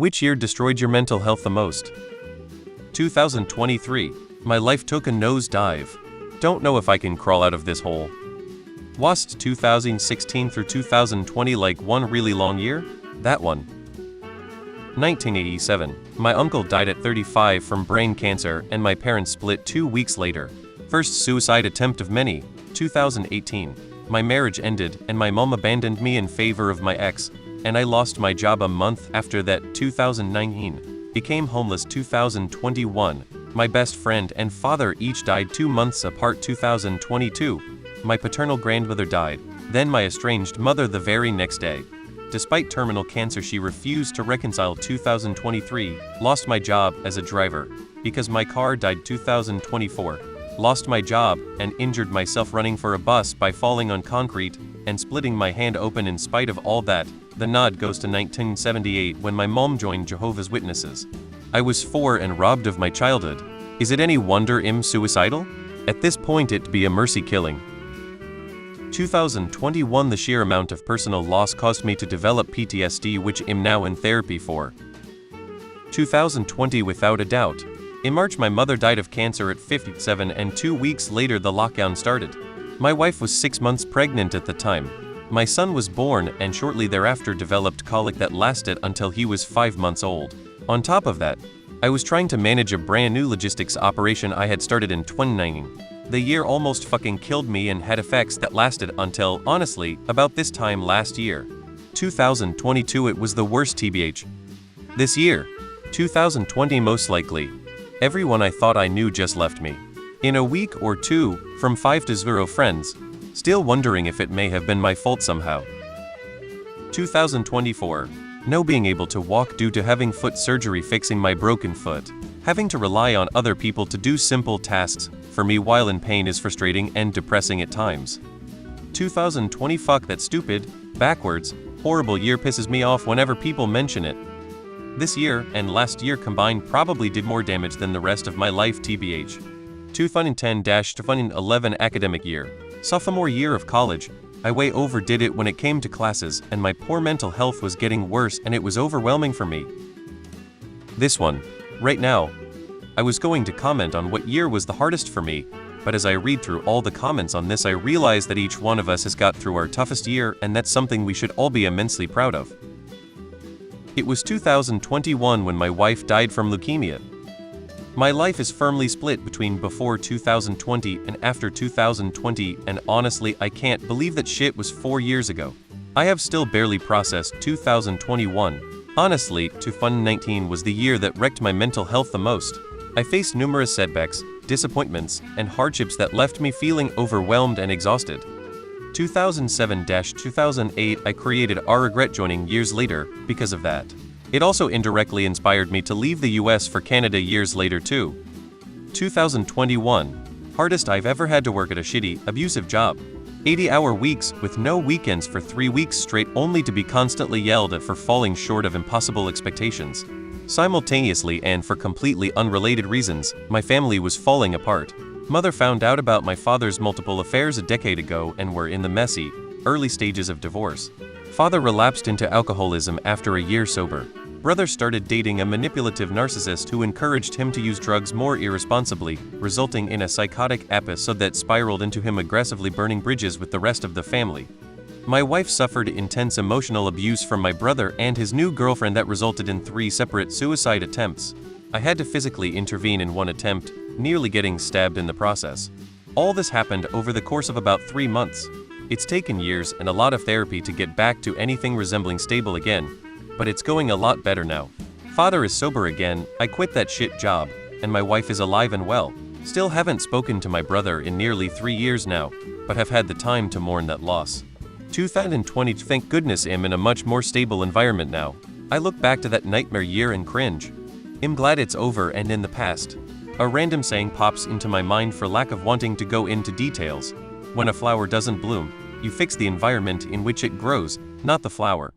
Which year destroyed your mental health the most? 2023. My life took a nosedive. Don't know if I can crawl out of this hole. Was 2016 through 2020 like one really long year? That one. 1987. My uncle died at 35 from brain cancer and my parents split 2 weeks later. First suicide attempt of many. 2018. My marriage ended and my mom abandoned me in favor of my ex, and I lost my job a month after that. 2019. Became homeless. 2021. My best friend and father each died 2 months apart. 2022. My paternal grandmother died, then my estranged mother the very next day. Despite terminal cancer, she refused to reconcile. 2023. Lost my job as a driver because my car died. 2024. Lost my job and injured myself running for a bus by falling on concrete and splitting my hand open. In spite of all that, the nod goes to 1978 when my mom joined Jehovah's Witnesses. I was 4 and robbed of my childhood. Is it any wonder I'm suicidal? At this point it'd be a mercy killing. 2021. The sheer amount of personal loss caused me to develop PTSD, which I'm now in therapy for. 2020. Without a doubt. In March my mother died of cancer at 57 and 2 weeks later the lockdown started. My wife was 6 months pregnant at the time. My son was born and shortly thereafter developed colic that lasted until he was 5 months old. On top of that, I was trying to manage a brand new logistics operation I had started in 2019. The year almost fucking killed me and had effects that lasted until, honestly, about this time last year. 2022. It was the worst TBH. This year. 2020 most likely. Everyone I thought I knew just left me. In a week or two, from 5 to 0 friends. Still wondering if it may have been my fault somehow. 2024. No being able to walk due to having foot surgery fixing my broken foot. Having to rely on other people to do simple tasks for me while in pain is frustrating and depressing at times. 2020. Fuck that stupid, backwards, horrible year pisses me off whenever people mention it. This year and last year combined probably did more damage than the rest of my life. TBH. 2010-2011 academic year. Sophomore year of college. I way overdid it when it came to classes and my poor mental health was getting worse and it was overwhelming for me. This one. Right now. I was going to comment on what year was the hardest for me, but as I read through all the comments on this I realize that each one of us has got through our toughest year and that's something we should all be immensely proud of. It was 2021 when my wife died from leukemia. My life is firmly split between before 2020 and after 2020, and honestly I can't believe that shit was 4 years ago. I have still barely processed 2021. Honestly, 2019 was the year that wrecked my mental health the most. I faced numerous setbacks, disappointments, and hardships that left me feeling overwhelmed and exhausted. 2007-2008 I created I regret joining years later because of that. It also indirectly inspired me to leave the US for Canada years later too. 2021. Hardest I've ever had to work at a shitty, abusive job. 80-hour weeks with no weekends for 3 weeks straight only to be constantly yelled at for falling short of impossible expectations. Simultaneously and for completely unrelated reasons, my family was falling apart. Mother found out about my father's multiple affairs a decade ago and were in the messy, early stages of divorce. Father relapsed into alcoholism after a year sober. Brother started dating a manipulative narcissist who encouraged him to use drugs more irresponsibly, resulting in a psychotic episode that spiraled into him aggressively burning bridges with the rest of the family. My wife suffered intense emotional abuse from my brother and his new girlfriend that resulted in 3 separate suicide attempts. I had to physically intervene in one attempt, nearly getting stabbed in the process. All this happened over the course of about 3 months. It's taken years and a lot of therapy to get back to anything resembling stable again, but it's going a lot better now. Father is sober again, I quit that shit job, and my wife is alive and well. Still haven't spoken to my brother in nearly 3 years now, but have had the time to mourn that loss. 2020, thank goodness I'm in a much more stable environment now. I look back to that nightmare year and cringe. I'm glad it's over and in the past. A random saying pops into my mind for lack of wanting to go into details. When a flower doesn't bloom, you fix the environment in which it grows, not the flower.